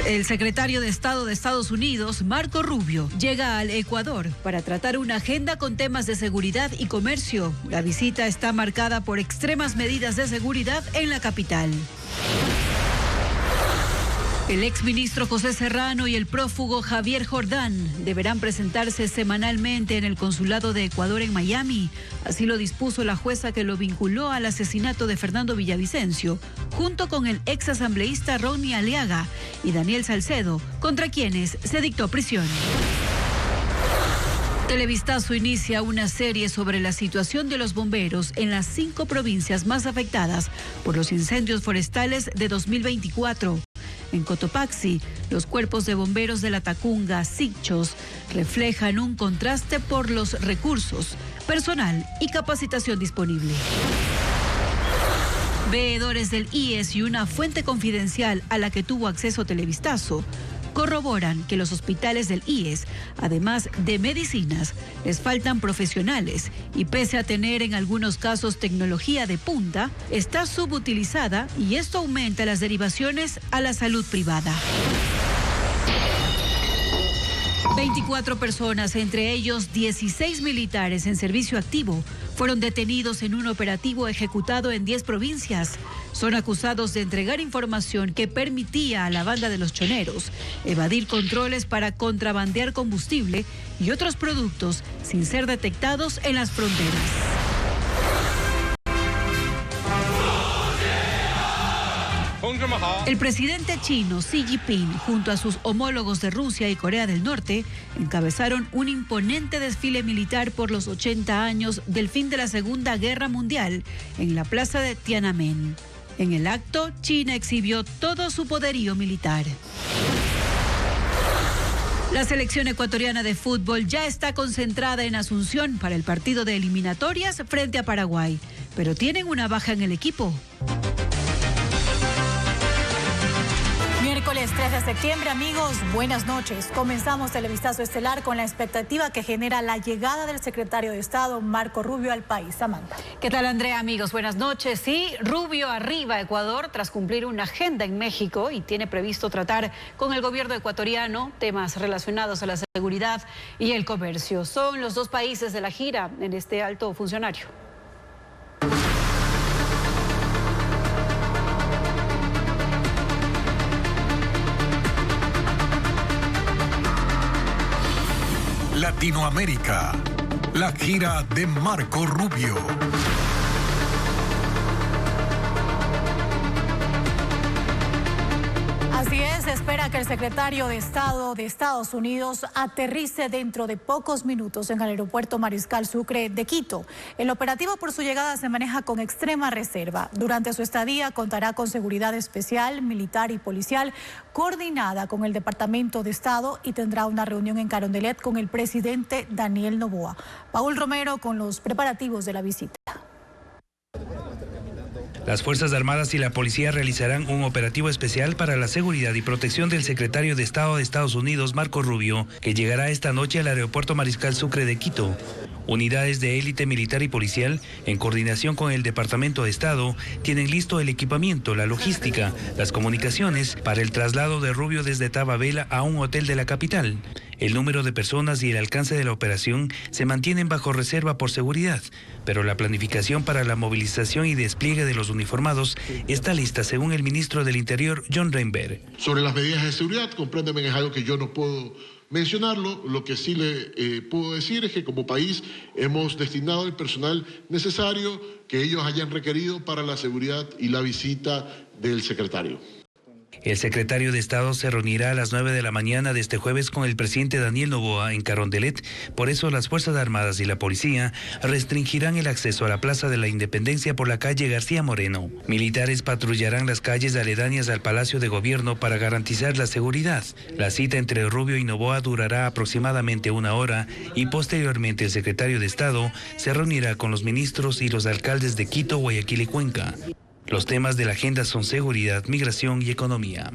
El secretario de Estado de Estados Unidos, Marco Rubio, llega al Ecuador para tratar una agenda con temas de seguridad y comercio. La visita está marcada por extremas medidas de seguridad en la capital. El exministro José Serrano y el prófugo Javier Jordán deberán presentarse semanalmente en el consulado de Ecuador en Miami. Así lo dispuso la jueza que lo vinculó al asesinato de Fernando Villavicencio, junto con el ex asambleísta Ronnie Aliaga y Daniel Salcedo, contra quienes se dictó prisión. Televistazo inicia una serie sobre la situación de los bomberos en las 5 provincias más afectadas por los incendios forestales de 2024. En Cotopaxi, los cuerpos de bomberos de La Tacunga, Sichos, reflejan un contraste por los recursos, personal y capacitación disponible. Veedores del IES y una fuente confidencial a la que tuvo acceso Televistazo corroboran que los hospitales del IES, además de medicinas, les faltan profesionales y pese a tener en algunos casos tecnología de punta, está subutilizada y esto aumenta las derivaciones a la salud privada. 24 personas, entre ellos 16 militares en servicio activo, fueron detenidos en un operativo ejecutado en 10 provincias. Son acusados de entregar información que permitía a la banda de los choneros evadir controles para contrabandear combustible y otros productos sin ser detectados en las fronteras. El presidente chino Xi Jinping, junto a sus homólogos de Rusia y Corea del Norte, encabezaron un imponente desfile militar por los 80 años del fin de la Segunda Guerra Mundial en la plaza de Tiananmen. En el acto, China exhibió todo su poderío militar. La selección ecuatoriana de fútbol ya está concentrada en Asunción para el partido de eliminatorias frente a Paraguay, pero tienen una baja en el equipo. Miércoles 3 de septiembre, amigos, buenas noches. Comenzamos Televistazo Estelar con la expectativa que genera la llegada del secretario de Estado, Marco Rubio, al país. Samantha. ¿Qué tal, Andrea? Amigos, buenas noches. Sí, Rubio arriba a Ecuador tras cumplir una agenda en México y tiene previsto tratar con el gobierno ecuatoriano temas relacionados a la seguridad y el comercio. Son los dos países de la gira en este alto funcionario. Latinoamérica, la gira de Marco Rubio. Así es, se espera que el secretario de Estado de Estados Unidos aterrice dentro de pocos minutos en el aeropuerto Mariscal Sucre de Quito. El operativo por su llegada se maneja con extrema reserva. Durante su estadía contará con seguridad especial, militar y policial coordinada con el Departamento de Estado y tendrá una reunión en Carondelet con el presidente Daniel Noboa. Paul Romero con los preparativos de la visita. Las Fuerzas Armadas y la Policía realizarán un operativo especial para la seguridad y protección del secretario de Estado de Estados Unidos, Marco Rubio, que llegará esta noche al aeropuerto Mariscal Sucre de Quito. Unidades de élite militar y policial, en coordinación con el Departamento de Estado, tienen listo el equipamiento, la logística, las comunicaciones para el traslado de Rubio desde Tababela a un hotel de la capital. El número de personas y el alcance de la operación se mantienen bajo reserva por seguridad, pero la planificación para la movilización y despliegue de los uniformados está lista, según el ministro del Interior, John Reinberg. Sobre las medidas de seguridad, compréndeme, es algo que yo no puedo mencionarlo. Lo que sí le puedo decir es que como país hemos destinado el personal necesario que ellos hayan requerido para la seguridad y la visita del secretario. El secretario de Estado se reunirá a las 9 de la mañana de este jueves con el presidente Daniel Noboa en Carondelet. Por eso las Fuerzas Armadas y la Policía restringirán el acceso a la Plaza de la Independencia por la calle García Moreno. Militares patrullarán las calles aledañas al Palacio de Gobierno para garantizar la seguridad. La cita entre Rubio y Noboa durará aproximadamente 1 hora y posteriormente el secretario de Estado se reunirá con los ministros y los alcaldes de Quito, Guayaquil y Cuenca. Los temas de la agenda son seguridad, migración y economía.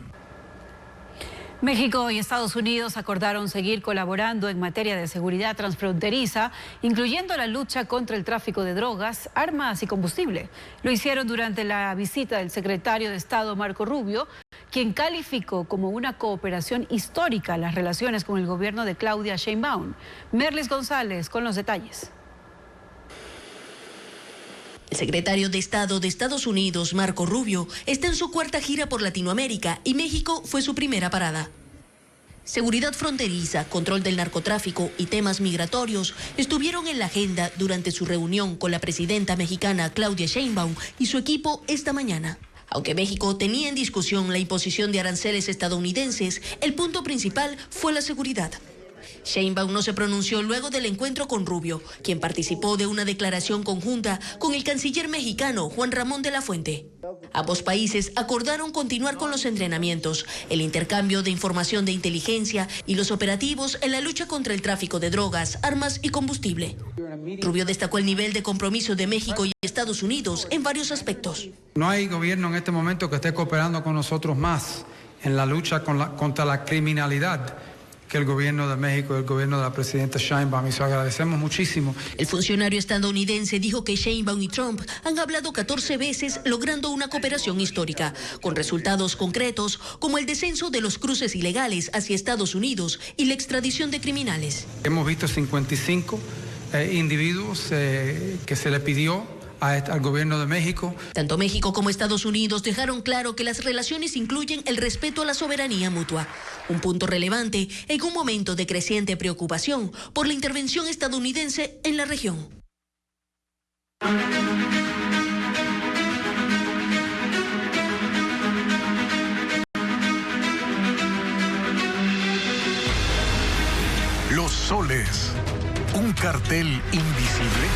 México y Estados Unidos acordaron seguir colaborando en materia de seguridad transfronteriza, incluyendo la lucha contra el tráfico de drogas, armas y combustible. Lo hicieron durante la visita del secretario de Estado Marco Rubio, quien calificó como una cooperación histórica las relaciones con el gobierno de Claudia Sheinbaum. Merlis González con los detalles. El secretario de Estado de Estados Unidos, Marco Rubio, está en su cuarta gira por Latinoamérica y México fue su primera parada. Seguridad fronteriza, control del narcotráfico y temas migratorios estuvieron en la agenda durante su reunión con la presidenta mexicana Claudia Sheinbaum y su equipo esta mañana. Aunque México tenía en discusión la imposición de aranceles estadounidenses, el punto principal fue la seguridad. Sheinbaum no se pronunció luego del encuentro con Rubio, quien participó de una declaración conjunta con el canciller mexicano Juan Ramón de la Fuente. Ambos países acordaron continuar con los entrenamientos, el intercambio de información de inteligencia y los operativos en la lucha contra el tráfico de drogas, armas y combustible. Rubio destacó el nivel de compromiso de México y Estados Unidos en varios aspectos. No hay gobierno en este momento que esté cooperando con nosotros más en la lucha contra la criminalidad que el gobierno de México y el gobierno de la presidenta Sheinbaum, y se agradecemos muchísimo. El funcionario estadounidense dijo que Sheinbaum y Trump han hablado 14 veces logrando una cooperación histórica, con resultados concretos como el descenso de los cruces ilegales hacia Estados Unidos y la extradición de criminales. Hemos visto 55 individuos que se le pidió al gobierno de México. Tanto México como Estados Unidos dejaron claro que las relaciones incluyen el respeto a la soberanía mutua, un punto relevante en un momento de creciente preocupación por la intervención estadounidense en la región. Los soles, un cartel invisible.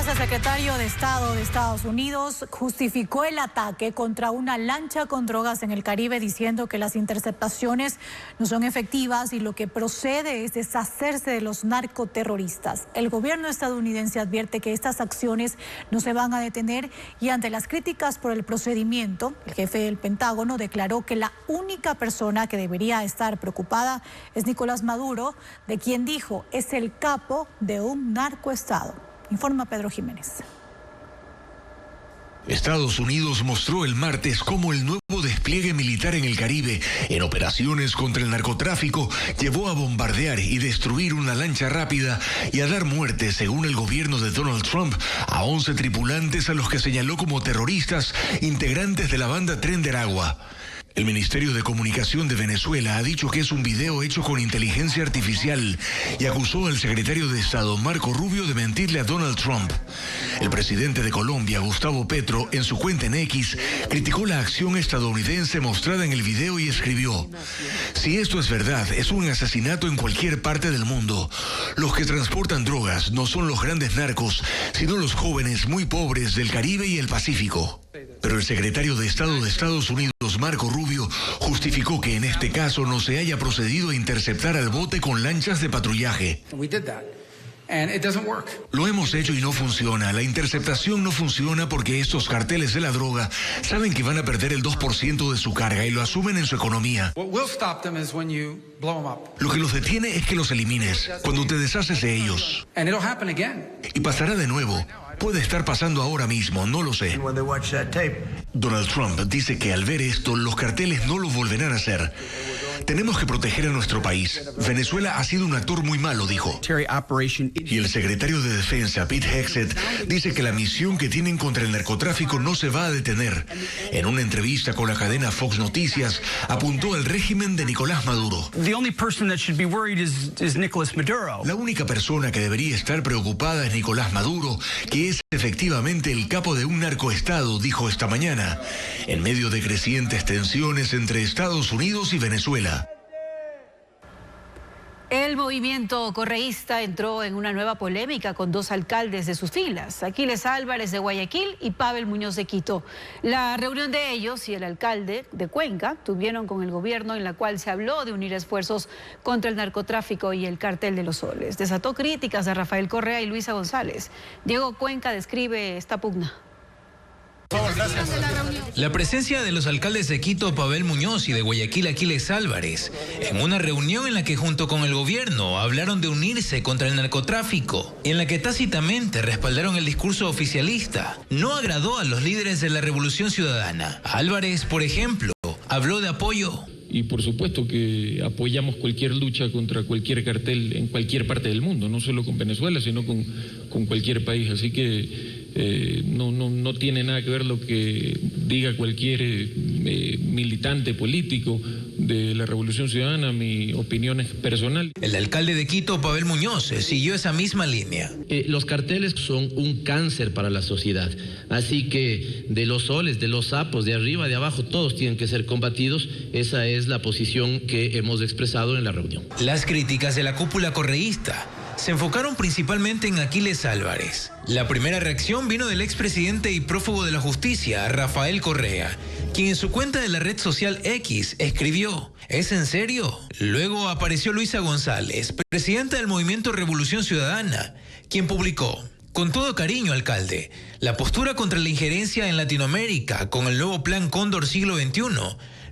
El secretario de Estado de Estados Unidos justificó el ataque contra una lancha con drogas en el Caribe, diciendo que las interceptaciones no son efectivas y lo que procede es deshacerse de los narcoterroristas. El gobierno estadounidense advierte que estas acciones no se van a detener y ante las críticas por el procedimiento, el jefe del Pentágono declaró que la única persona que debería estar preocupada es Nicolás Maduro, de quien dijo es el capo de un narcoestado. Informa Pedro Jiménez. Estados Unidos mostró el martes cómo el nuevo despliegue militar en el Caribe en operaciones contra el narcotráfico llevó a bombardear y destruir una lancha rápida y a dar muerte, según el gobierno de Donald Trump, a 11 tripulantes a los que señaló como terroristas integrantes de la banda Tren de Aragua. El Ministerio de Comunicación de Venezuela ha dicho que es un video hecho con inteligencia artificial y acusó al secretario de Estado Marco Rubio de mentirle a Donald Trump. El presidente de Colombia, Gustavo Petro, en su cuenta en X, criticó la acción estadounidense mostrada en el video y escribió: si esto es verdad, es un asesinato en cualquier parte del mundo. Los que transportan drogas no son los grandes narcos, sino los jóvenes muy pobres del Caribe y el Pacífico. Pero el secretario de Estado de Estados Unidos, Marco Rubio, justificó que en este caso no se haya procedido a interceptar al bote con lanchas de patrullaje. Lo hemos hecho y no funciona. La interceptación no funciona porque estos carteles de la droga saben que van a perder el 2% de su carga y lo asumen en su economía. Lo que los detiene es que los elimines, cuando te deshaces de ellos. Y pasará de nuevo. Puede estar pasando ahora mismo, no lo sé. Donald Trump dice que al ver esto, los carteles no lo volverán a hacer. Tenemos que proteger a nuestro país. Venezuela ha sido un actor muy malo, dijo. Y el secretario de Defensa, Pete Hegseth, dice que la misión que tienen contra el narcotráfico no se va a detener. En una entrevista con la cadena Fox Noticias, apuntó al régimen de Nicolás Maduro. La única persona que debería estar preocupada es Nicolás Maduro, que es efectivamente el capo de un narcoestado, dijo esta mañana, en medio de crecientes tensiones entre Estados Unidos y Venezuela. El movimiento correísta entró en una nueva polémica con dos alcaldes de sus filas, Aquiles Álvarez de Guayaquil y Pavel Muñoz de Quito. La reunión de ellos y el alcalde de Cuenca tuvieron con el gobierno, en la cual se habló de unir esfuerzos contra el narcotráfico y el cartel de los soles. Desató críticas de Rafael Correa y Luisa González. Diego Cuenca describe esta pugna. La presencia de los alcaldes de Quito, Pavel Muñoz, y de Guayaquil, Aquiles Álvarez, en una reunión en la que junto con el gobierno hablaron de unirse contra el narcotráfico, y en la que tácitamente respaldaron el discurso oficialista, no agradó a los líderes de la Revolución Ciudadana. Álvarez, por ejemplo, habló de apoyo. Y por supuesto que apoyamos cualquier lucha contra cualquier cartel en cualquier parte del mundo, no solo con Venezuela, sino con cualquier país. Así que no tiene nada que ver lo que diga cualquier militante político de la Revolución Ciudadana. Mi opinión es personal. El alcalde de Quito, Pavel Muñoz, siguió esa misma línea. Los carteles son un cáncer para la sociedad. Así que de los soles, de los sapos, de arriba, de abajo, todos tienen que ser combatidos. Esa es la posición que hemos expresado en la reunión. Las críticas de la cúpula correísta se enfocaron principalmente en Aquiles Álvarez. La primera reacción vino del expresidente y prófugo de la justicia, Rafael Correa, quien en su cuenta de la red social X escribió: ¿es en serio? Luego apareció Luisa González, presidenta del movimiento Revolución Ciudadana, quien publicó: con todo cariño, alcalde, la postura contra la injerencia en Latinoamérica con el nuevo Plan Cóndor siglo XXI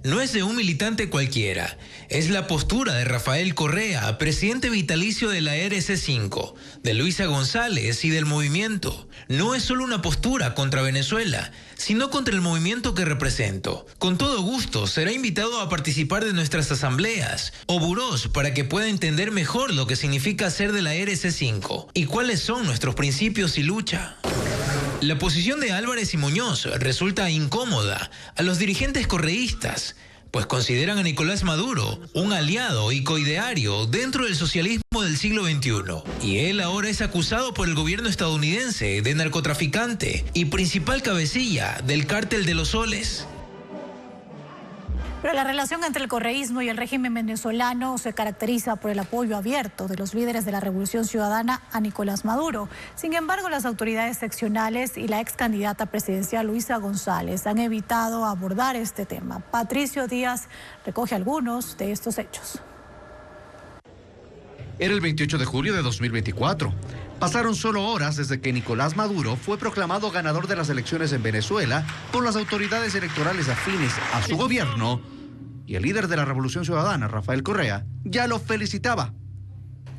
no es de un militante cualquiera. Es la postura de Rafael Correa, presidente vitalicio de la RC5, de Luisa González y del movimiento. No es solo una postura contra Venezuela, sino contra el movimiento que represento. Con todo gusto será invitado a participar de nuestras asambleas o burós para que pueda entender mejor lo que significa ser de la RC5 y cuáles son nuestros principios y lucha. La posición de Álvarez y Muñoz resulta incómoda a los dirigentes correístas, pues consideran a Nicolás Maduro un aliado y coideario dentro del socialismo del siglo XXI. Y él ahora es acusado por el gobierno estadounidense de narcotraficante y principal cabecilla del cártel de los soles. Pero la relación entre el correísmo y el régimen venezolano se caracteriza por el apoyo abierto de los líderes de la Revolución Ciudadana a Nicolás Maduro. Sin embargo, las autoridades seccionales y la ex candidata presidencial Luisa González han evitado abordar este tema. Patricio Díaz recoge algunos de estos hechos. Era el 28 de julio de 2024. Pasaron solo horas desde que Nicolás Maduro fue proclamado ganador de las elecciones en Venezuela por las autoridades electorales afines a su gobierno, y el líder de la Revolución Ciudadana, Rafael Correa, ya lo felicitaba.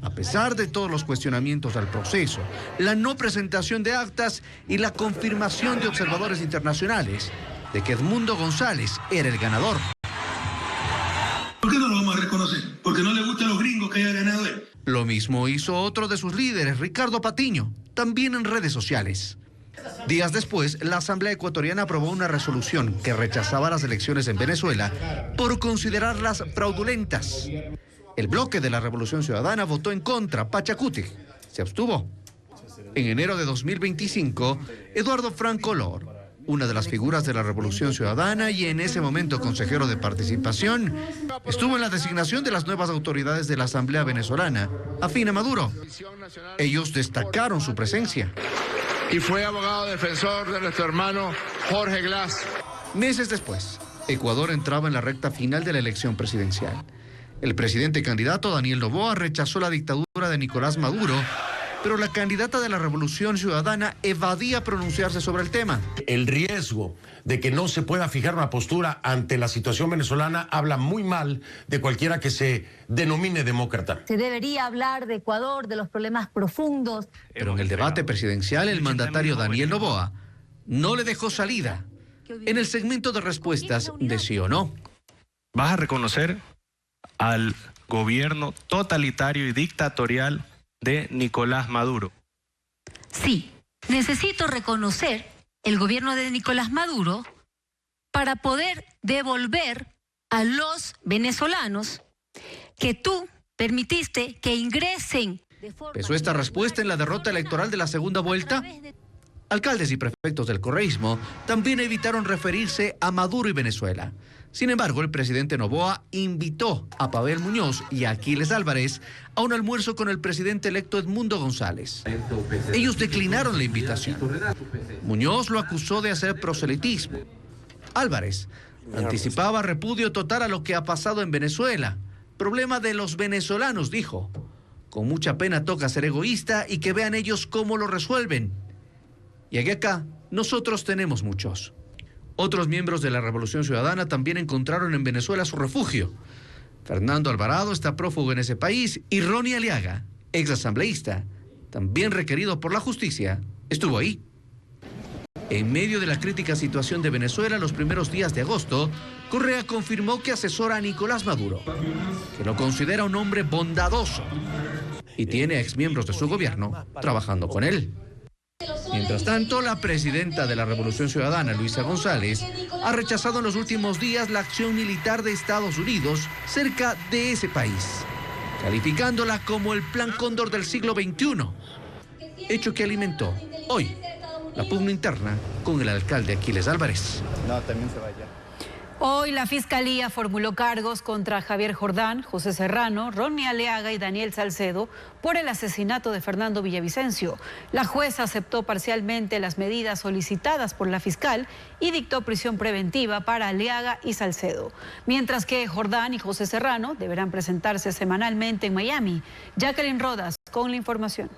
A pesar de todos los cuestionamientos al proceso, la no presentación de actas y la confirmación de observadores internacionales de que Edmundo González era el ganador. ¿Por qué no lo vamos a reconocer? ¿Porque no le gustan los gringos que haya ganado él? Lo mismo hizo otro de sus líderes, Ricardo Patiño, también en redes sociales. Días después, la Asamblea Ecuatoriana aprobó una resolución que rechazaba las elecciones en Venezuela por considerarlas fraudulentas. El bloque de la Revolución Ciudadana votó en contra. Pachacuti se abstuvo. En enero de 2025, Eduardo Franco Lor, una de las figuras de la Revolución Ciudadana y en ese momento consejero de participación, estuvo en la designación de las nuevas autoridades de la Asamblea Venezolana, afín a Maduro. Ellos destacaron su presencia. Y fue abogado defensor de nuestro hermano Jorge Glass. Meses después, Ecuador entraba en la recta final de la elección presidencial. El presidente candidato Daniel Noboa rechazó la dictadura de Nicolás Maduro, pero la candidata de la Revolución Ciudadana evadía pronunciarse sobre el tema. El riesgo de que no se pueda fijar una postura ante la situación venezolana habla muy mal de cualquiera que se denomine demócrata. Se debería hablar de Ecuador, de los problemas profundos. Pero en el debate presidencial, el mandatario Daniel Noboa no le dejó salida. En el segmento de respuestas de sí o no. ¿Vas a reconocer al gobierno totalitario y dictatorial de Nicolás Maduro? Sí, necesito reconocer el gobierno de Nicolás Maduro para poder devolver a los venezolanos que tú permitiste que ingresen. ¿Pesó esta respuesta en la derrota electoral de la segunda vuelta? Alcaldes y prefectos del correísmo también evitaron referirse a Maduro y Venezuela. Sin embargo, el presidente Noboa invitó a Pavel Muñoz y a Aquiles Álvarez a un almuerzo con el presidente electo Edmundo González. Ellos declinaron la invitación. Muñoz lo acusó de hacer proselitismo. Álvarez anticipaba repudio total a lo que ha pasado en Venezuela. Problema de los venezolanos, dijo. Con mucha pena toca ser egoísta y que vean ellos cómo lo resuelven. Llegué acá, nosotros tenemos muchos. Otros miembros de la Revolución Ciudadana también encontraron en Venezuela su refugio. Fernando Alvarado está prófugo en ese país y Ronnie Aliaga, ex asambleísta, también requerido por la justicia, estuvo ahí. En medio de la crítica situación de Venezuela los primeros días de agosto, Correa confirmó que asesora a Nicolás Maduro, que lo considera un hombre bondadoso y tiene a exmiembros de su gobierno trabajando con él. Mientras tanto, la presidenta de la Revolución Ciudadana, Luisa González, ha rechazado en los últimos días la acción militar de Estados Unidos cerca de ese país, calificándola como el Plan Cóndor del siglo XXI, hecho que alimentó hoy la pugna interna con el alcalde Aquiles Álvarez. No, también se vaya. Hoy la Fiscalía formuló cargos contra Javier Jordán, José Serrano, Ronnie Aliaga y Daniel Salcedo por el asesinato de Fernando Villavicencio. La jueza aceptó parcialmente las medidas solicitadas por la fiscal y dictó prisión preventiva para Aliaga y Salcedo, mientras que Jordán y José Serrano deberán presentarse semanalmente en Miami. Jacqueline Rodas con la información.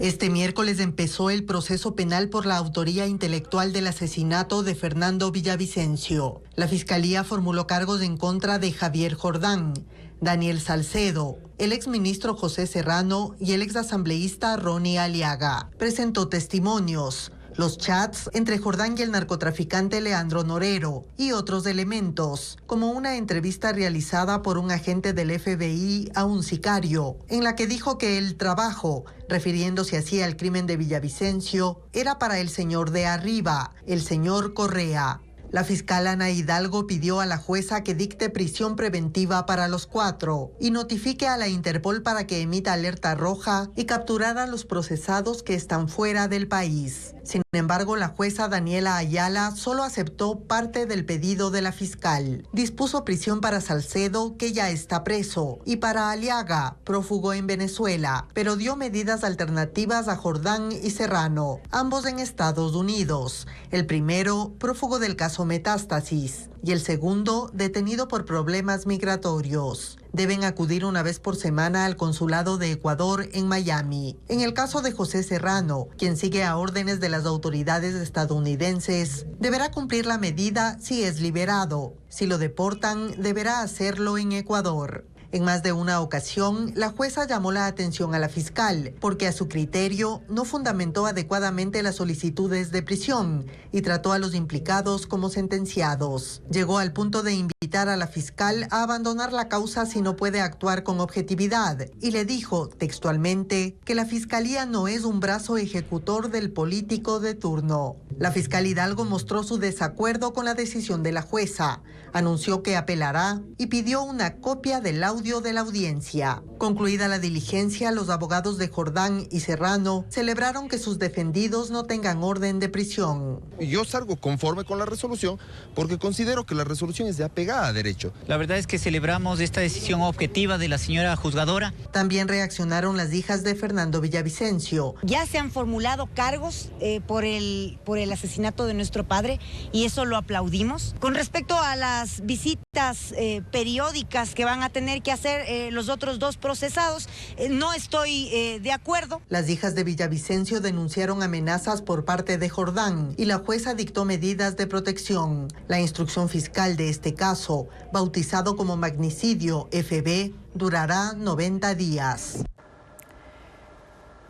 Este miércoles empezó el proceso penal por la autoría intelectual del asesinato de Fernando Villavicencio. La Fiscalía formuló cargos en contra de Javier Jordán, Daniel Salcedo, el exministro José Serrano y el exasambleísta Ronnie Aliaga. Presentó testimonios, los chats entre Jordán y el narcotraficante Leandro Norero y otros elementos, como una entrevista realizada por un agente del FBI a un sicario, en la que dijo que el trabajo, refiriéndose así al crimen de Villavicencio, era para el señor de arriba, el señor Correa. La fiscal Ana Hidalgo pidió a la jueza que dicte prisión preventiva para los 4 y notifique a la Interpol para que emita alerta roja y capturar a los procesados que están fuera del país. Sin embargo, la jueza Daniela Ayala solo aceptó parte del pedido de la fiscal. Dispuso prisión para Salcedo, que ya está preso, y para Aliaga, prófugo en Venezuela, pero dio medidas alternativas a Jordán y Serrano, ambos en Estados Unidos. El primero, prófugo del caso Metástasis, y el segundo, detenido por problemas migratorios. Deben acudir una vez por semana al consulado de Ecuador en Miami. En el caso de José Serrano, quien sigue a órdenes de las autoridades estadounidenses, deberá cumplir la medida si es liberado. Si lo deportan, deberá hacerlo en Ecuador. En más de una ocasión, la jueza llamó la atención a la fiscal porque a su criterio no fundamentó adecuadamente las solicitudes de prisión y trató a los implicados como sentenciados. Llegó al punto de invitar a la fiscal a abandonar la causa si no puede actuar con objetividad y le dijo textualmente que la fiscalía no es un brazo ejecutor del político de turno. La fiscal Hidalgo mostró su desacuerdo con la decisión de la jueza, anunció que apelará y pidió una copia del audio de la audiencia. Concluida la diligencia, los abogados de Jordán y Serrano celebraron que sus defendidos no tengan orden de prisión. Yo salgo conforme con la resolución porque considero que la resolución es de apegada a derecho. La verdad es que celebramos esta decisión objetiva de la señora juzgadora. También reaccionaron las hijas de Fernando Villavicencio. Ya se han formulado cargos por el asesinato de nuestro padre y eso lo aplaudimos. Con respecto a las visitas periódicas que van a tener que hacer los otros dos procesados, no estoy de acuerdo. Las hijas de Villavicencio denunciaron amenazas por parte de Jordán y la jueza dictó medidas de protección. La instrucción fiscal de este caso, bautizado como magnicidio FB, durará 90 días.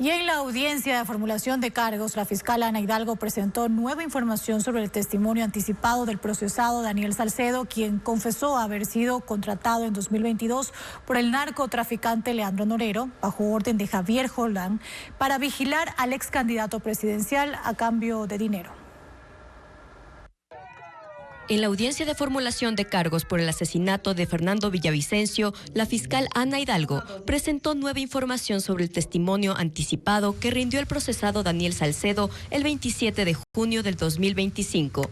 Y en la audiencia de formulación de cargos, la fiscal Ana Hidalgo presentó nueva información sobre el testimonio anticipado del procesado Daniel Salcedo, quien confesó haber sido contratado en 2022 por el narcotraficante Leandro Norero, bajo orden de Javier Jordán, para vigilar al ex candidato presidencial a cambio de dinero. En la audiencia de formulación de cargos por el asesinato de Fernando Villavicencio, la fiscal Ana Hidalgo presentó nueva información sobre el testimonio anticipado que rindió el procesado Daniel Salcedo el 27 de junio del 2025.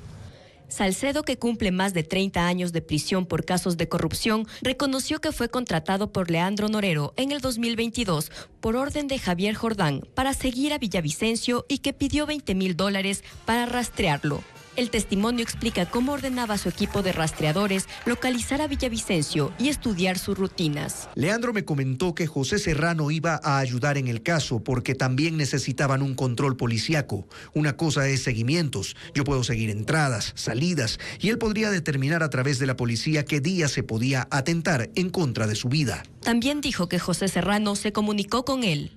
Salcedo, que cumple más de 30 años de prisión por casos de corrupción, reconoció que fue contratado por Leandro Norero en el 2022 por orden de Javier Jordán para seguir a Villavicencio y que pidió $20,000 para rastrearlo. El testimonio explica cómo ordenaba a su equipo de rastreadores localizar a Villavicencio y estudiar sus rutinas. Leandro me comentó que José Serrano iba a ayudar en el caso porque también necesitaban un control policíaco. Una cosa es seguimientos. Yo puedo seguir entradas, salidas, y él podría determinar a través de la policía qué día se podía atentar en contra de su vida. También dijo que José Serrano se comunicó con él.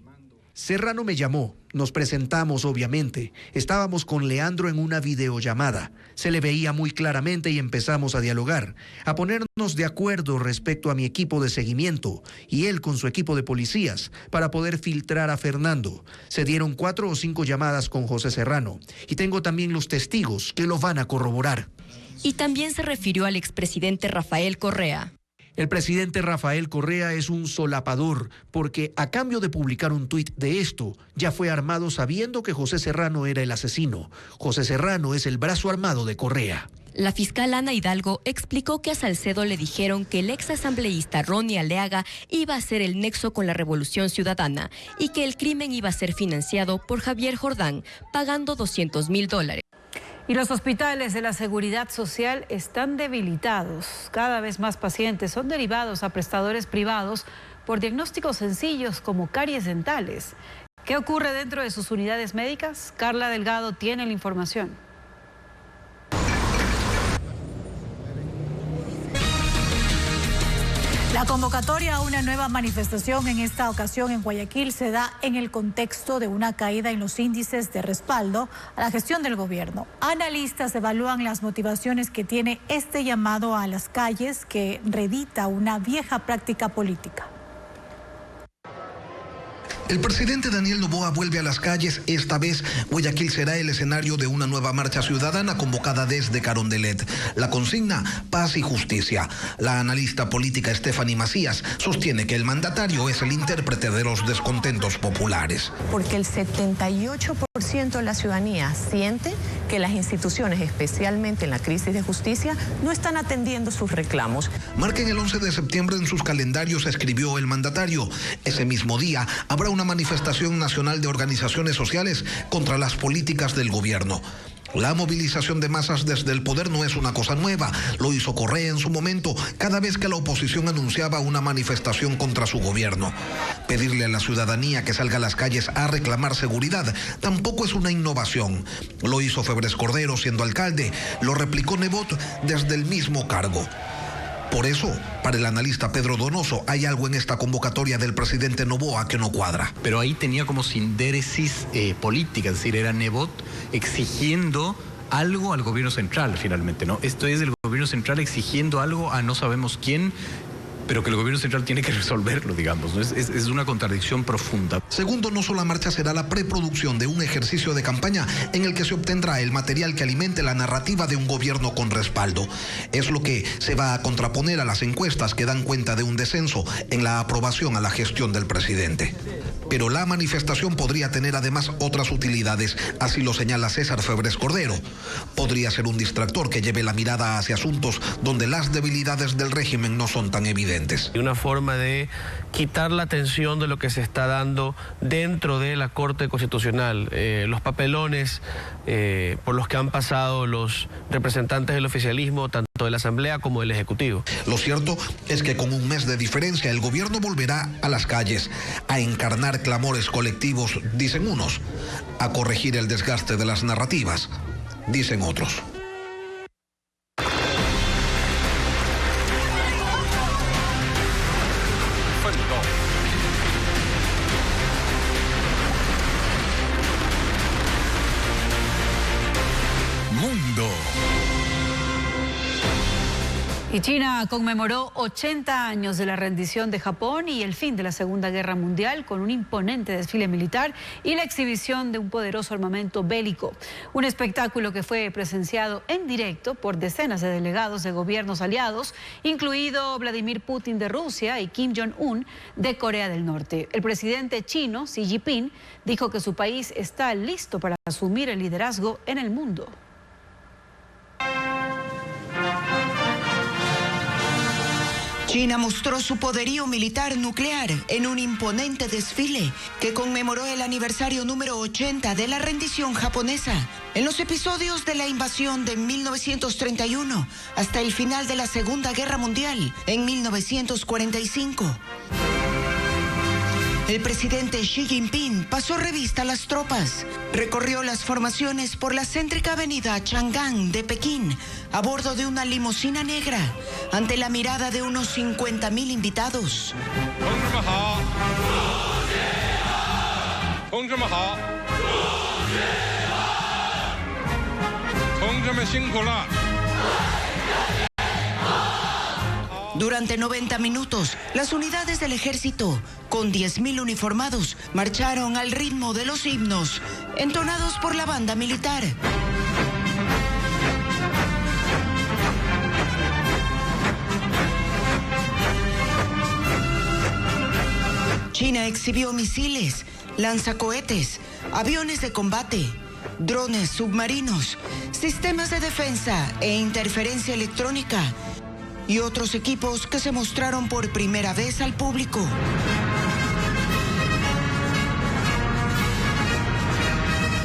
Serrano me llamó, nos presentamos obviamente, estábamos con Leandro en una videollamada, se le veía muy claramente y empezamos a dialogar, a ponernos de acuerdo respecto a mi equipo de seguimiento y él con su equipo de policías para poder filtrar a Fernando. Se dieron 4 o 5 llamadas con José Serrano y tengo también los testigos que lo van a corroborar. Y también se refirió al expresidente Rafael Correa. El presidente Rafael Correa es un solapador porque a cambio de publicar un tuit de esto, ya fue armado sabiendo que José Serrano era el asesino. José Serrano es el brazo armado de Correa. La fiscal Ana Hidalgo explicó que a Salcedo le dijeron que el ex asambleísta Ronnie Aleaga iba a ser el nexo con la Revolución Ciudadana y que el crimen iba a ser financiado por Javier Jordán, pagando $200,000. Y los hospitales de la Seguridad Social están debilitados. Cada vez más pacientes son derivados a prestadores privados por diagnósticos sencillos como caries dentales. ¿Qué ocurre dentro de sus unidades médicas? Carla Delgado tiene la información. La convocatoria a una nueva manifestación en esta ocasión en Guayaquil se da en el contexto de una caída en los índices de respaldo a la gestión del gobierno. Analistas evalúan las motivaciones que tiene este llamado a las calles que reedita una vieja práctica política. El presidente Daniel Noboa vuelve a las calles. Esta vez Guayaquil será el escenario de una nueva marcha ciudadana convocada desde Carondelet. La consigna, paz y justicia. La analista política Stephanie Macías sostiene que el mandatario es el intérprete de los descontentos populares. Porque el 78% de la ciudadanía siente que las instituciones, especialmente en la crisis de justicia, no están atendiendo sus reclamos. Marquen el 11 de septiembre en sus calendarios, escribió el mandatario. Ese mismo día habrá una manifestación nacional de organizaciones sociales contra las políticas del gobierno. La movilización de masas desde el poder no es una cosa nueva. Lo hizo Correa en su momento, cada vez que la oposición anunciaba una manifestación contra su gobierno. Pedirle a la ciudadanía que salga a las calles a reclamar seguridad tampoco es una innovación. Lo hizo Febres Cordero siendo alcalde, lo replicó Nebot desde el mismo cargo. Por eso, para el analista Pedro Donoso, hay algo en esta convocatoria del presidente Noboa que no cuadra. Pero ahí tenía como sindéresis política, es decir, era Nebot exigiendo algo al gobierno central, finalmente, ¿no? Esto es el gobierno central exigiendo algo a no sabemos quién, pero que el gobierno central tiene que resolverlo, digamos, ¿no? Es una contradicción profunda. Según Donoso, la marcha será la preproducción de un ejercicio de campaña en el que se obtendrá el material que alimente la narrativa de un gobierno con respaldo. Es lo que se va a contraponer a las encuestas que dan cuenta de un descenso en la aprobación a la gestión del presidente. Pero la manifestación podría tener además otras utilidades, así lo señala César Febres Cordero. Podría ser un distractor que lleve la mirada hacia asuntos donde las debilidades del régimen no son tan evidentes. Una forma de quitar la atención de lo que se está dando dentro de la Corte Constitucional, los papelones por los que han pasado los representantes del oficialismo, tanto de la Asamblea como del Ejecutivo. Lo cierto es que con un mes de diferencia el gobierno volverá a las calles a encarnar clamores colectivos, dicen unos, a corregir el desgaste de las narrativas, dicen otros. Mundo. Y China conmemoró 80 años de la rendición de Japón y el fin de la Segunda Guerra Mundial con un imponente desfile militar y la exhibición de un poderoso armamento bélico. Un espectáculo que fue presenciado en directo por decenas de delegados de gobiernos aliados, incluido Vladimir Putin de Rusia y Kim Jong-un de Corea del Norte. El presidente chino, Xi Jinping, dijo que su país está listo para asumir el liderazgo en el mundo. China mostró su poderío militar nuclear en un imponente desfile que conmemoró el aniversario número 80 de la rendición japonesa. En los episodios de la invasión de 1931 hasta el final de la Segunda Guerra Mundial en 1945. El presidente Xi Jinping pasó revista a las tropas, recorrió las formaciones por la céntrica avenida Chang'an de Pekín a bordo de una limusina negra, ante la mirada de unos 50.000 invitados. Durante 90 minutos, las unidades del ejército, con 10.000 uniformados, marcharon al ritmo de los himnos, entonados por la banda militar. China exhibió misiles, lanzacohetes, aviones de combate, drones submarinos, sistemas de defensa e interferencia electrónica, y otros equipos que se mostraron por primera vez al público.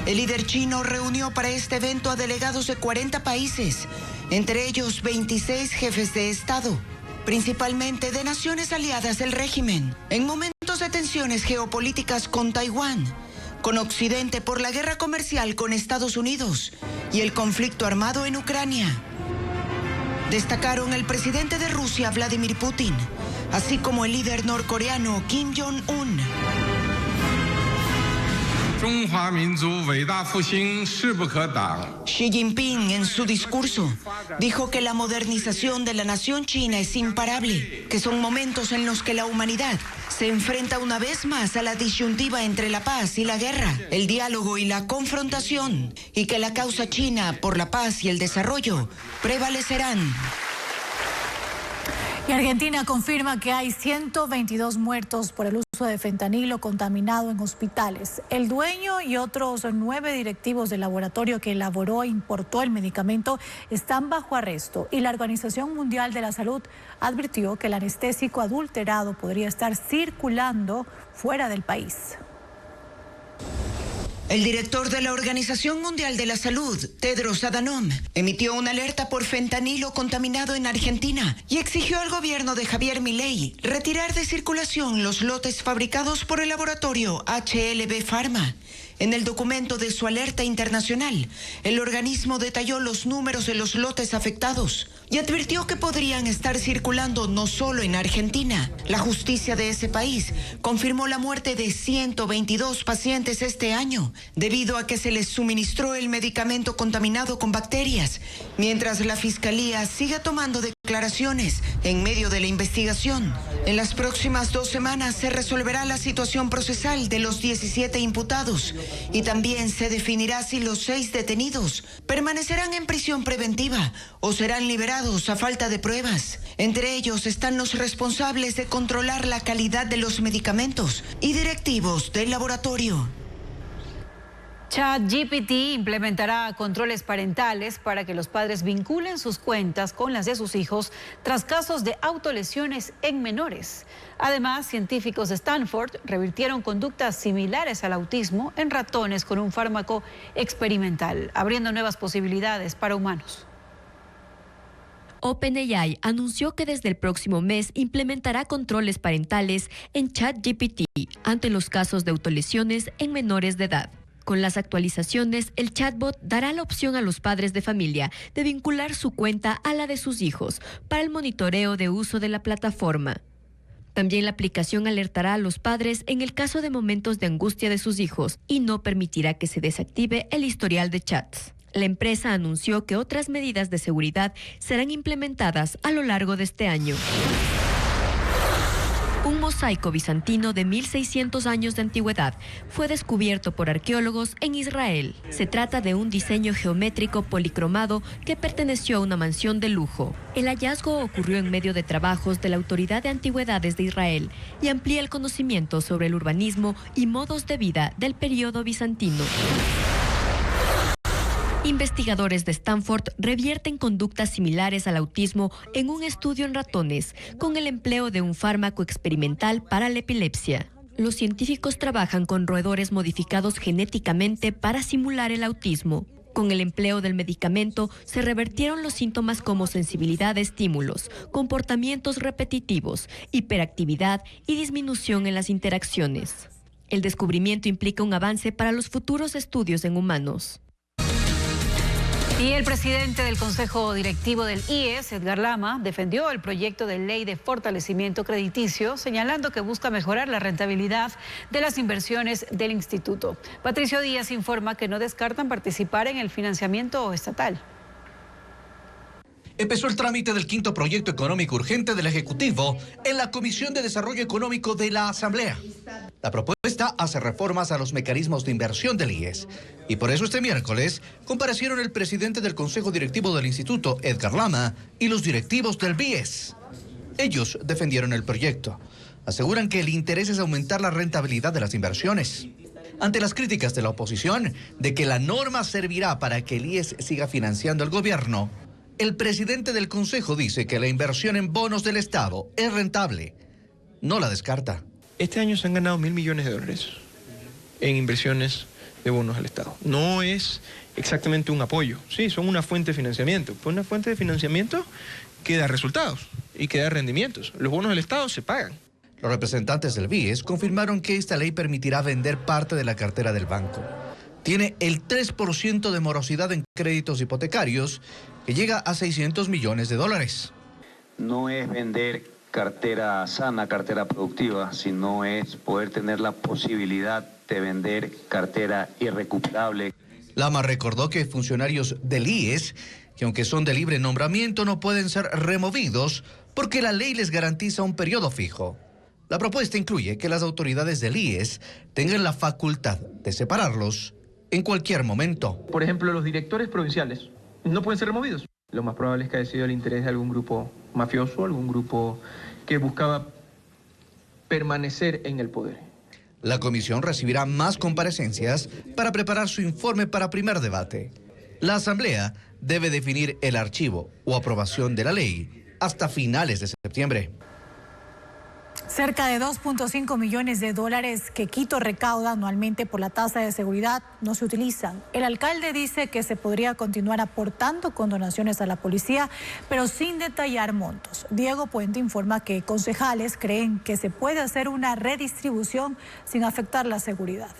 El líder chino reunió para este evento a delegados de 40 países, entre ellos 26 jefes de Estado, principalmente de naciones aliadas del régimen, en momentos de tensiones geopolíticas con Taiwán, con Occidente por la guerra comercial con Estados Unidos y el conflicto armado en Ucrania. Destacaron el presidente de Rusia, Vladimir Putin, así como el líder norcoreano Kim Jong-un. Xi Jinping, en su discurso, dijo que la modernización de la nación china es imparable, que son momentos en los que la humanidad se enfrenta una vez más a la disyuntiva entre la paz y la guerra, el diálogo y la confrontación, y que la causa china por la paz y el desarrollo prevalecerán. Y Argentina confirma que hay 122 muertos por el uso de fentanilo contaminado en hospitales. El dueño y otros 9 directivos del laboratorio que elaboró e importó el medicamento están bajo arresto, y la Organización Mundial de la Salud advirtió que el anestésico adulterado podría estar circulando fuera del país. El director de la Organización Mundial de la Salud, Tedros Adhanom, emitió una alerta por fentanilo contaminado en Argentina y exigió al gobierno de Javier Milei retirar de circulación los lotes fabricados por el laboratorio HLB Pharma. En el documento de su alerta internacional, el organismo detalló los números de los lotes afectados y advirtió que podrían estar circulando no solo en Argentina. La justicia de ese país confirmó la muerte de 122 pacientes este año, debido a que se les suministró el medicamento contaminado con bacterias, mientras la Fiscalía sigue tomando declaraciones en medio de la investigación. En las próximas 2 semanas se resolverá la situación procesal de los 17 imputados y también se definirá si los 6 detenidos permanecerán en prisión preventiva o serán liberados a falta de pruebas. Entre ellos están los responsables de controlar la calidad de los medicamentos y directivos del laboratorio. ChatGPT implementará controles parentales para que los padres vinculen sus cuentas con las de sus hijos tras casos de autolesiones en menores. Además, científicos de Stanford revirtieron conductas similares al autismo en ratones con un fármaco experimental, abriendo nuevas posibilidades para humanos. OpenAI anunció que desde el próximo mes implementará controles parentales en ChatGPT ante los casos de autolesiones en menores de edad. Con las actualizaciones, el chatbot dará la opción a los padres de familia de vincular su cuenta a la de sus hijos para el monitoreo de uso de la plataforma. También la aplicación alertará a los padres en el caso de momentos de angustia de sus hijos y no permitirá que se desactive el historial de chats. La empresa anunció que otras medidas de seguridad serán implementadas a lo largo de este año. Un mosaico bizantino de 1600 años de antigüedad fue descubierto por arqueólogos en Israel. Se trata de un diseño geométrico policromado que perteneció a una mansión de lujo. El hallazgo ocurrió en medio de trabajos de la Autoridad de Antigüedades de Israel y amplía el conocimiento sobre el urbanismo y modos de vida del período bizantino. Investigadores de Stanford revierten conductas similares al autismo en un estudio en ratones con el empleo de un fármaco experimental para la epilepsia. Los científicos trabajan con roedores modificados genéticamente para simular el autismo. Con el empleo del medicamento se revertieron los síntomas como sensibilidad a estímulos, comportamientos repetitivos, hiperactividad y disminución en las interacciones. El descubrimiento implica un avance para los futuros estudios en humanos. Y el presidente del Consejo Directivo del IES, Edgar Lama, defendió el proyecto de ley de fortalecimiento crediticio, señalando que busca mejorar la rentabilidad de las inversiones del instituto. Patricio Díaz informa que no descartan participar en el financiamiento estatal. Empezó el trámite del quinto proyecto económico urgente del Ejecutivo en la Comisión de Desarrollo Económico de la Asamblea. La propuesta hace reformas a los mecanismos de inversión del IES. Y por eso este miércoles comparecieron el presidente del Consejo Directivo del Instituto, Edgar Lama, y los directivos del BIES. Ellos defendieron el proyecto. Aseguran que el interés es aumentar la rentabilidad de las inversiones. Ante las críticas de la oposición de que la norma servirá para que el IES siga financiando al gobierno, el presidente del Consejo dice que la inversión en bonos del Estado es rentable. No la descarta. Este año se han ganado $1.000 millones en inversiones de bonos del Estado. No es exactamente un apoyo, sí, son una fuente de financiamiento. Pues una fuente de financiamiento que da resultados y que da rendimientos. Los bonos del Estado se pagan. Los representantes del BIES confirmaron que esta ley permitirá vender parte de la cartera del banco. Tiene el 3% de morosidad en créditos hipotecarios, que llega a $600 millones. No es vender cartera sana, cartera productiva, sino es poder tener la posibilidad de vender cartera irrecuperable. Lama recordó que funcionarios del IES, que aunque son de libre nombramiento, no pueden ser removidos porque la ley les garantiza un periodo fijo. La propuesta incluye que las autoridades del IES tengan la facultad de separarlos en cualquier momento. Por ejemplo, los directores provinciales no pueden ser removidos. Lo más probable es que haya sido el interés de algún grupo mafioso, algún grupo que buscaba permanecer en el poder. La comisión recibirá más comparecencias para preparar su informe para primer debate. La Asamblea debe definir el archivo o aprobación de la ley hasta finales de septiembre. Cerca de $2.5 millones que Quito recauda anualmente por la tasa de seguridad no se utilizan. El alcalde dice que se podría continuar aportando con donaciones a la policía, pero sin detallar montos. Diego Puente informa que concejales creen que se puede hacer una redistribución sin afectar la seguridad.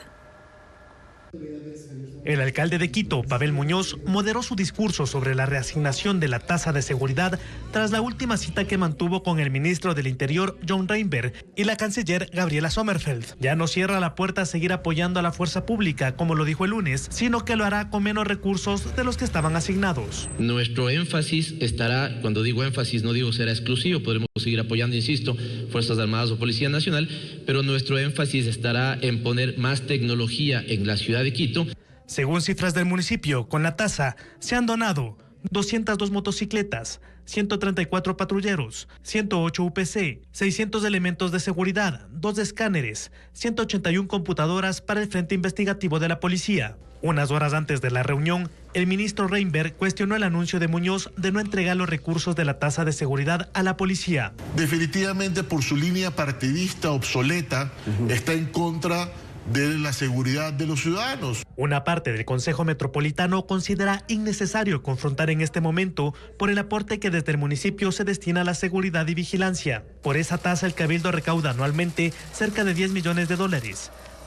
El alcalde de Quito, Pavel Muñoz, moderó su discurso sobre la reasignación de la tasa de seguridad tras la última cita que mantuvo con el ministro del Interior, John Reinberg, y la canciller Gabriela Sommerfeld. Ya no cierra la puerta a seguir apoyando a la fuerza pública, como lo dijo el lunes, sino que lo hará con menos recursos de los que estaban asignados. Nuestro énfasis estará, cuando digo énfasis no digo será exclusivo, podremos seguir apoyando, insisto, Fuerzas Armadas o Policía Nacional, pero nuestro énfasis estará en poner más tecnología en la ciudad de Quito. Según cifras del municipio, con la tasa se han donado 202 motocicletas, 134 patrulleros, 108 UPC, 600 elementos de seguridad, 2 escáneres, 181 computadoras para el frente investigativo de la policía. Unas horas antes de la reunión, el ministro Reinberg cuestionó el anuncio de Muñoz de no entregar los recursos de la tasa de seguridad a la policía. Definitivamente por su línea partidista obsoleta, está en contra de la seguridad de los ciudadanos. Una parte del Consejo Metropolitano considera innecesario confrontar en este momento por el aporte que desde el municipio se destina a la seguridad y vigilancia. Por esa tasa el Cabildo recauda anualmente cerca de $10 millones.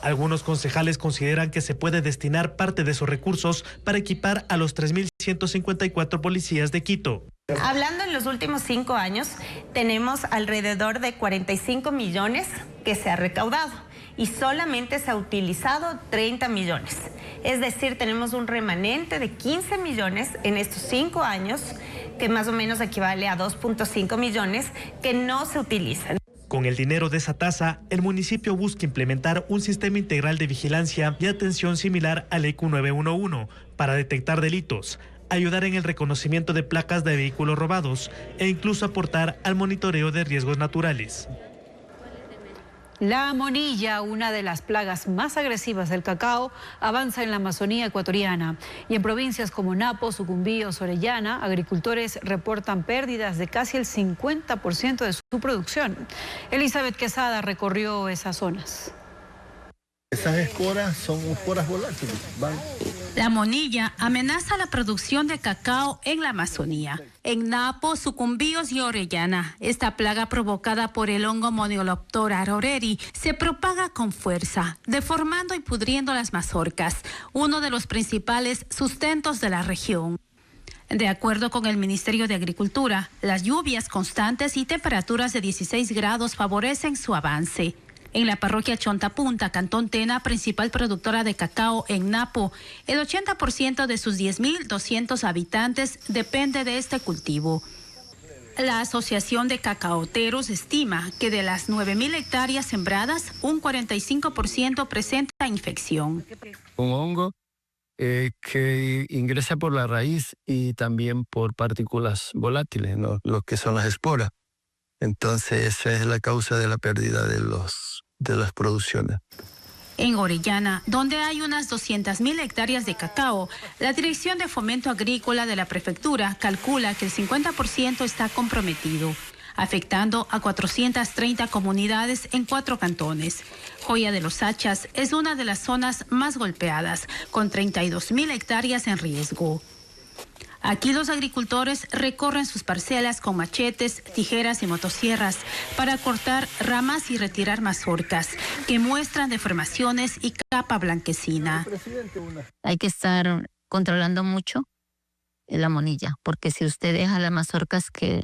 Algunos concejales consideran que se puede destinar parte de esos recursos para equipar a los 3.154 policías de Quito. Hablando en los últimos 5 años, tenemos alrededor de 45 millones que se ha recaudado y solamente se ha utilizado 30 millones. Es decir, tenemos un remanente de 15 millones en estos 5 años, que más o menos equivale a 2.5 millones que no se utilizan. Con el dinero de esa tasa, el municipio busca implementar un sistema integral de vigilancia y atención similar al EQ 911 para detectar delitos, ayudar en el reconocimiento de placas de vehículos robados e incluso aportar al monitoreo de riesgos naturales. La monilla, una de las plagas más agresivas del cacao, avanza en la Amazonía ecuatoriana. Y en provincias como Napo, Sucumbíos, Orellana, agricultores reportan pérdidas de casi el 50% de su producción. Elizabeth Quesada recorrió esas zonas. Esas esporas son esporas volátiles. La monilla amenaza la producción de cacao en la Amazonía. En Napo, Sucumbíos y Orellana, esta plaga provocada por el hongo Monioloptora aroreri se propaga con fuerza, deformando y pudriendo las mazorcas, uno de los principales sustentos de la región. De acuerdo con el Ministerio de Agricultura, las lluvias constantes y temperaturas de 16 grados favorecen su avance. En la parroquia Chontapunta, Cantón Tena, principal productora de cacao en Napo, el 80% de sus 10.200 habitantes depende de este cultivo. La Asociación de Cacaoteros estima que de las 9.000 hectáreas sembradas, un 45% presenta infección. Un hongo que ingresa por la raíz y también por partículas volátiles, ¿no? Lo que son las esporas. Entonces, esa es la causa de la pérdida de las producciones. En Orellana, donde hay unas 200.000 hectáreas de cacao, la Dirección de Fomento Agrícola de la Prefectura calcula que el 50% está comprometido, afectando a 430 comunidades en 4 cantones. Joya de los Hachas es una de las zonas más golpeadas, con 32.000 hectáreas en riesgo. Aquí los agricultores recorren sus parcelas con machetes, tijeras y motosierras para cortar ramas y retirar mazorcas que muestran deformaciones y capa blanquecina. Hay que estar controlando mucho la monilla, porque si usted deja las mazorcas que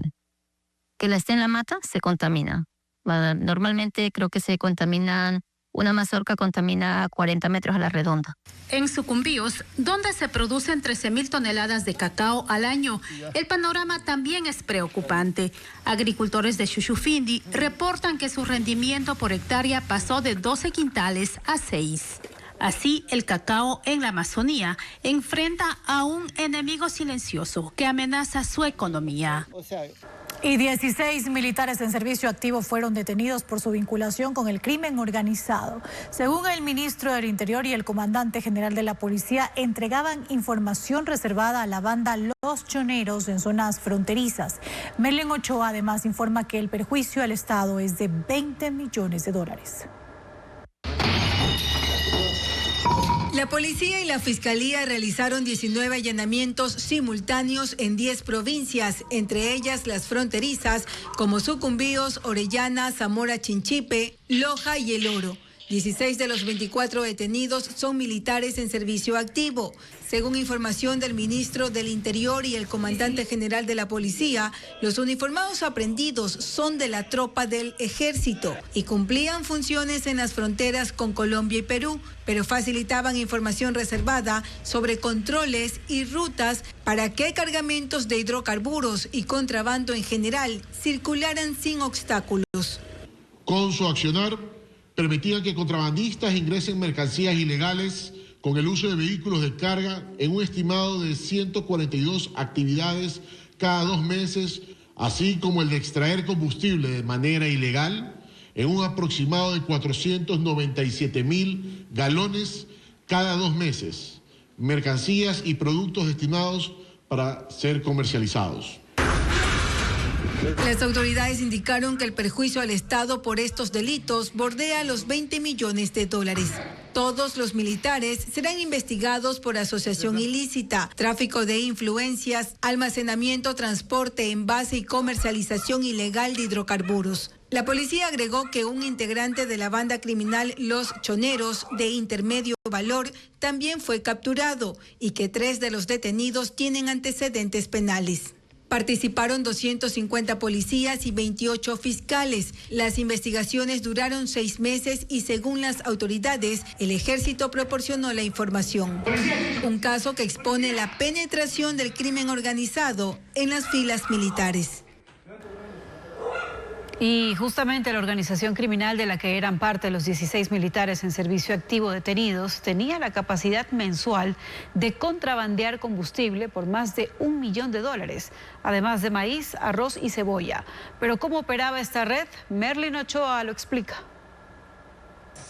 la esté en la mata, se contamina. Normalmente creo que se contaminan. Una mazorca contamina 40 metros a la redonda. En Sucumbíos, donde se producen 13.000 toneladas de cacao al año, el panorama también es preocupante. Agricultores de Xuxufindi reportan que su rendimiento por hectárea pasó de 12 quintales a 6. Así, el cacao en la Amazonía enfrenta a un enemigo silencioso que amenaza su economía. Y 16 militares en servicio activo fueron detenidos por su vinculación con el crimen organizado. Según el ministro del Interior y el comandante general de la policía, entregaban información reservada a la banda Los Choneros en zonas fronterizas. Merlin Ochoa además informa que el perjuicio al Estado es de $20 millones. La policía y la fiscalía realizaron 19 allanamientos simultáneos en 10 provincias, entre ellas las fronterizas como Sucumbíos, Orellana, Zamora, Chinchipe, Loja y El Oro. 16 de los 24 detenidos son militares en servicio activo. Según información del ministro del Interior y el comandante general de la policía, los uniformados aprehendidos son de la tropa del ejército y cumplían funciones en las fronteras con Colombia y Perú, pero facilitaban información reservada sobre controles y rutas para que cargamentos de hidrocarburos y contrabando en general circularan sin obstáculos. Con su accionar, permitían que contrabandistas ingresen mercancías ilegales con el uso de vehículos de carga en un estimado de 142 actividades cada 2 meses, así como el de extraer combustible de manera ilegal en un aproximado de 497.000 galones cada 2 meses, mercancías y productos destinados para ser comercializados. Las autoridades indicaron que el perjuicio al Estado por estos delitos bordea los $20 millones. Todos los militares serán investigados por asociación ilícita, tráfico de influencias, almacenamiento, transporte, envase y comercialización ilegal de hidrocarburos. La policía agregó que un integrante de la banda criminal Los Choneros, de intermedio valor, también fue capturado y que 3 de los detenidos tienen antecedentes penales. Participaron 250 policías y 28 fiscales. Las investigaciones duraron 6 meses y según las autoridades, el ejército proporcionó la información. Un caso que expone la penetración del crimen organizado en las filas militares. Y justamente la organización criminal de la que eran parte los 16 militares en servicio activo detenidos tenía la capacidad mensual de contrabandear combustible por más de $1 millón, además de maíz, arroz y cebolla. Pero ¿cómo operaba esta red? Merlin Ochoa lo explica.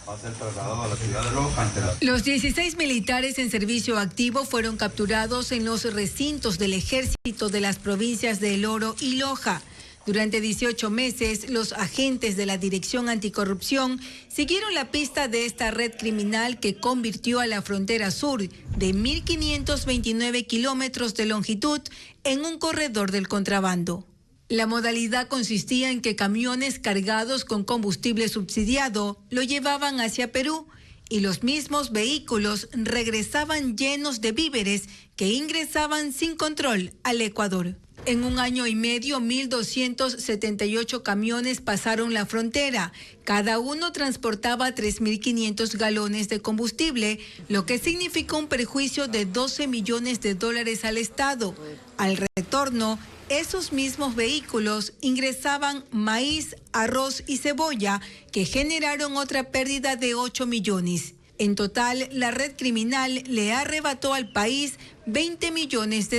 Va a ser trasladado a la ciudad de Loja ante la... Los 16 militares en servicio activo fueron capturados en los recintos del ejército de las provincias de El Oro y Loja. Durante 18 meses, los agentes de la Dirección Anticorrupción siguieron la pista de esta red criminal que convirtió a la frontera sur de 1.529 kilómetros de longitud en un corredor del contrabando. La modalidad consistía en que camiones cargados con combustible subsidiado lo llevaban hacia Perú y los mismos vehículos regresaban llenos de víveres que ingresaban sin control al Ecuador. En un año y medio, 1.278 camiones pasaron la frontera. Cada uno transportaba 3.500 galones de combustible, lo que significó un perjuicio de $12 millones al Estado. Al retorno, esos mismos vehículos ingresaban maíz, arroz y cebolla, que generaron otra pérdida de 8 millones. En total, la red criminal le arrebató al país $20 millones,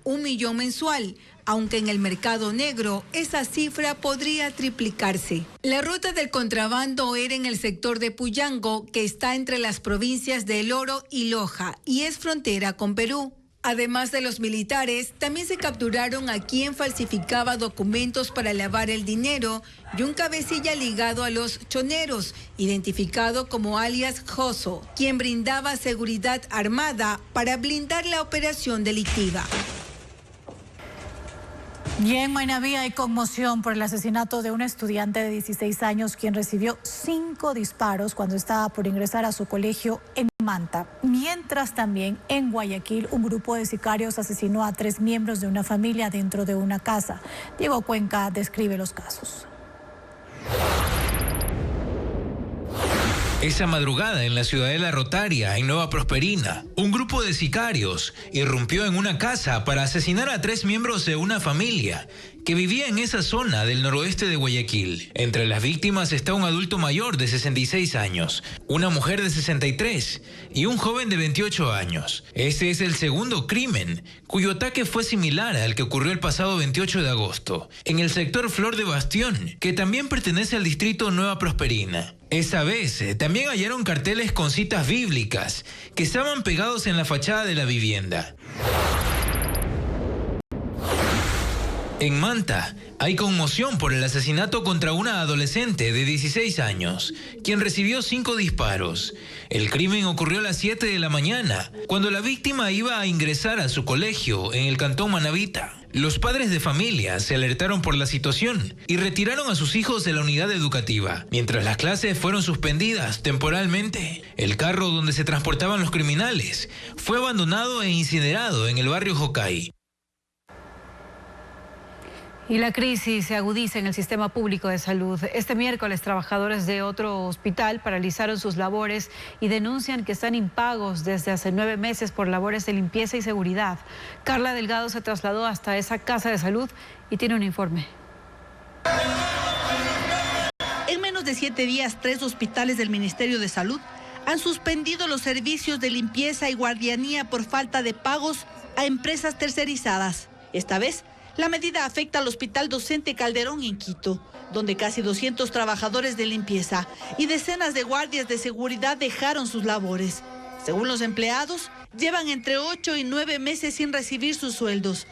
1 millón mensual, aunque en el mercado negro esa cifra podría triplicarse. La ruta del contrabando era en el sector de Puyango, que está entre las provincias de El Oro y Loja, y es frontera con Perú. Además de los militares, también se capturaron a quien falsificaba documentos para lavar el dinero y un cabecilla ligado a los choneros, identificado como alias Joso, quien brindaba seguridad armada para blindar la operación delictiva. Y en Mainaví hay conmoción por el asesinato de un estudiante de 16 años quien recibió 5 disparos cuando estaba por ingresar a su colegio en Manta. Mientras también en Guayaquil un grupo de sicarios asesinó a 3 miembros de una familia dentro de una casa. Diego Cuenca describe los casos. Esa madrugada en la ciudadela Rotaria, en Nueva Prosperina, un grupo de sicarios irrumpió en una casa para asesinar a 3 miembros de una familia que vivía en esa zona del noroeste de Guayaquil. Entre las víctimas está un adulto mayor de 66 años, una mujer de 63 y un joven de 28 años. Este es el segundo crimen, cuyo ataque fue similar al que ocurrió el pasado 28 de agosto, en el sector Flor de Bastión, que también pertenece al distrito Nueva Prosperina. Esta vez también hallaron carteles con citas bíblicas que estaban pegados en la fachada de la vivienda. En Manta hay conmoción por el asesinato contra una adolescente de 16 años, quien recibió 5 disparos. El crimen ocurrió a las 7 de la mañana, cuando la víctima iba a ingresar a su colegio en el cantón Manavita. Los padres de familia se alertaron por la situación y retiraron a sus hijos de la unidad educativa. Mientras las clases fueron suspendidas temporalmente, el carro donde se transportaban los criminales fue abandonado e incinerado en el barrio Jocay. Y la crisis se agudiza en el sistema público de salud. Este miércoles, trabajadores de otro hospital paralizaron sus labores y denuncian que están impagos desde hace 9 meses por labores de limpieza y seguridad. Carla Delgado se trasladó hasta esa casa de salud y tiene un informe. En menos de 7 días, 3 hospitales del Ministerio de Salud han suspendido los servicios de limpieza y guardianía por falta de pagos a empresas tercerizadas. Esta vez, la medida afecta al Hospital Docente Calderón en Quito, donde casi 200 trabajadores de limpieza y decenas de guardias de seguridad dejaron sus labores. Según los empleados, llevan entre 8 y 9 meses sin recibir sus sueldos.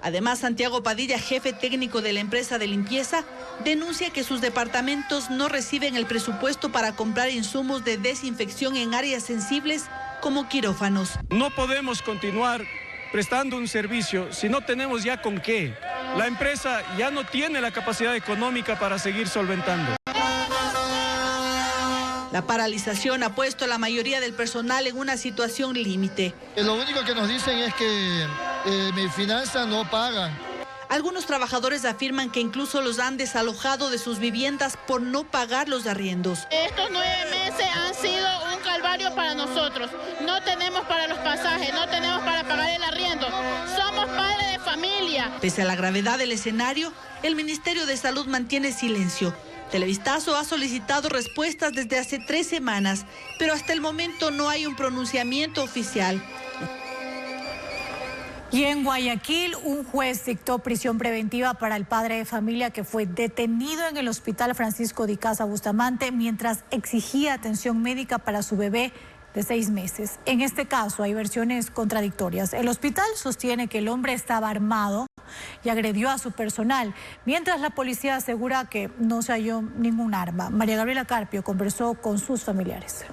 Además, Santiago Padilla, jefe técnico de la empresa de limpieza, denuncia que sus departamentos no reciben el presupuesto para comprar insumos de desinfección en áreas sensibles como quirófanos. No podemos continuar prestando un servicio si no tenemos ya con qué. La empresa ya no tiene la capacidad económica para seguir solventando. La paralización ha puesto a la mayoría del personal en una situación límite. Lo único que nos dicen es que mi finanza no paga. Algunos trabajadores afirman que incluso los han desalojado de sus viviendas por no pagar los arriendos. Estos 9 meses han sido un calvario para nosotros. No tenemos para los pasajes, no tenemos para pagar el arriendo. Somos padres de familia. Pese a la gravedad del escenario, el Ministerio de Salud mantiene silencio. Televistazo ha solicitado respuestas desde hace 3 semanas, pero hasta el momento no hay un pronunciamiento oficial. Y en Guayaquil, un juez dictó prisión preventiva para el padre de familia que fue detenido en el Hospital Francisco de Icaza Bustamante mientras exigía atención médica para su bebé de 6 meses. En este caso hay versiones contradictorias. El hospital sostiene que el hombre estaba armado y agredió a su personal, mientras la policía asegura que no se halló ningún arma. María Gabriela Carpio conversó con sus familiares.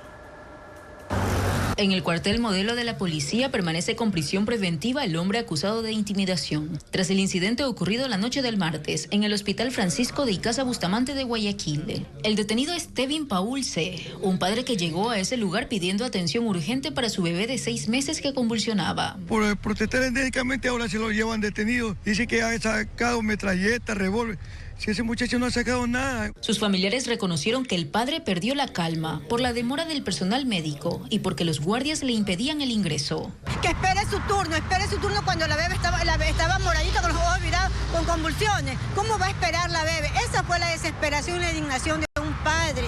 En el cuartel modelo de la policía permanece con prisión preventiva el hombre acusado de intimidación, tras el incidente ocurrido la noche del martes en el Hospital Francisco de Icaza Bustamante de Guayaquil. El detenido es Tevin Paul C., un padre que llegó a ese lugar pidiendo atención urgente para su bebé de 6 meses que convulsionaba. Por protestar endémicamente ahora se lo llevan detenido. Dice que ha sacado metralleta, revólver. Si ese muchacho no ha sacado nada. Sus familiares reconocieron que el padre perdió la calma por la demora del personal médico y porque los guardias le impedían el ingreso. Que espere su turno cuando la bebé estaba moradita con los ojos virados, con convulsiones. ¿Cómo va a esperar la bebé? Esa fue la desesperación y la indignación de un padre.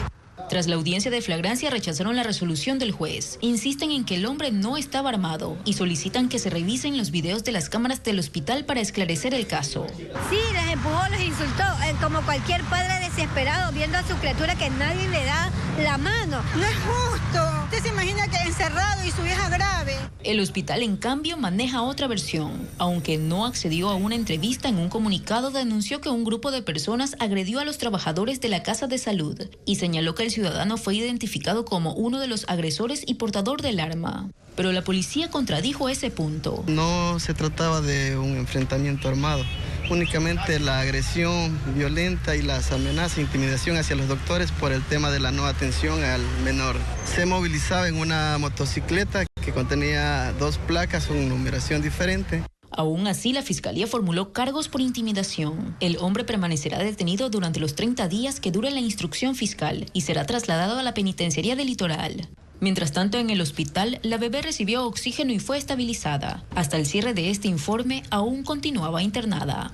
Tras la audiencia de flagrancia rechazaron la resolución del juez. Insisten en que el hombre no estaba armado y solicitan que se revisen los videos de las cámaras del hospital para esclarecer el caso. Sí, les empujó, les insultó, como cualquier padre desesperado viendo a su criatura que nadie le da la mano. No es justo. Usted se imagina que encerrado y su hija grave. El hospital, en cambio, maneja otra versión. Aunque no accedió a una entrevista, en un comunicado denunció que un grupo de personas agredió a los trabajadores de la Casa de Salud y señaló que el ciudadano fue identificado como uno de los agresores y portador del arma. Pero la policía contradijo ese punto. No se trataba de un enfrentamiento armado, únicamente la agresión violenta y las amenazas e intimidación hacia los doctores por el tema de la no atención al menor. Se movilizaba en una motocicleta que contenía 2 placas con numeración diferente. Aún así, la Fiscalía formuló cargos por intimidación. El hombre permanecerá detenido durante los 30 días que dure la instrucción fiscal y será trasladado a la penitenciaría del Litoral. Mientras tanto, en el hospital, la bebé recibió oxígeno y fue estabilizada. Hasta el cierre de este informe, aún continuaba internada.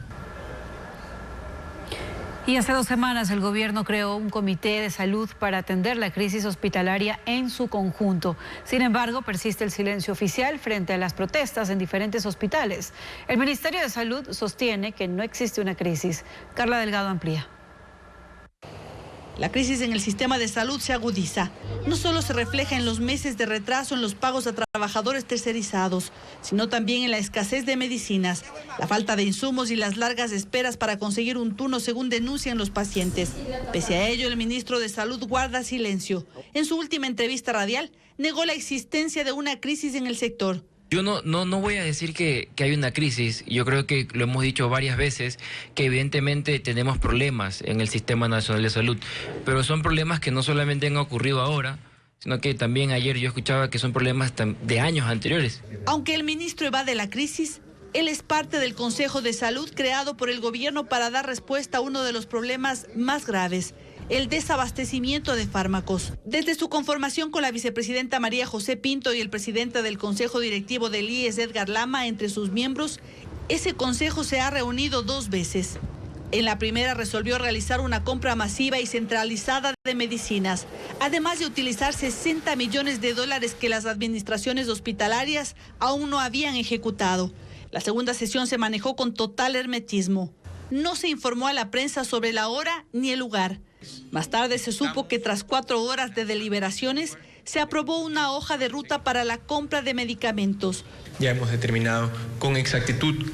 Y hace 2 semanas el gobierno creó un comité de salud para atender la crisis hospitalaria en su conjunto. Sin embargo, persiste el silencio oficial frente a las protestas en diferentes hospitales. El Ministerio de Salud sostiene que no existe una crisis. Carla Delgado amplía. La crisis en el sistema de salud se agudiza. No solo se refleja en los meses de retraso en los pagos a trabajadores tercerizados, sino también en la escasez de medicinas, la falta de insumos y las largas esperas para conseguir un turno, según denuncian los pacientes. Pese a ello, el ministro de Salud guarda silencio. En su última entrevista radial, negó la existencia de una crisis en el sector. Yo no voy a decir que hay una crisis. Yo creo que lo hemos dicho varias veces, que evidentemente tenemos problemas en el Sistema Nacional de Salud, pero son problemas que no solamente han ocurrido ahora, sino que también ayer yo escuchaba que son problemas de años anteriores. Aunque el ministro evade la crisis, él es parte del Consejo de Salud creado por el gobierno para dar respuesta a uno de los problemas más graves: el desabastecimiento de fármacos. Desde su conformación con la vicepresidenta María José Pinto y el presidente del Consejo Directivo del IES, Edgar Lama, entre sus miembros, ese consejo se ha reunido 2 veces. En la primera resolvió realizar una compra masiva y centralizada de medicinas, además de utilizar $60 millones que las administraciones hospitalarias aún no habían ejecutado. La segunda sesión se manejó con total hermetismo. No se informó a la prensa sobre la hora ni el lugar. Más tarde se supo que tras 4 horas de deliberaciones se aprobó una hoja de ruta para la compra de medicamentos. Ya hemos determinado con exactitud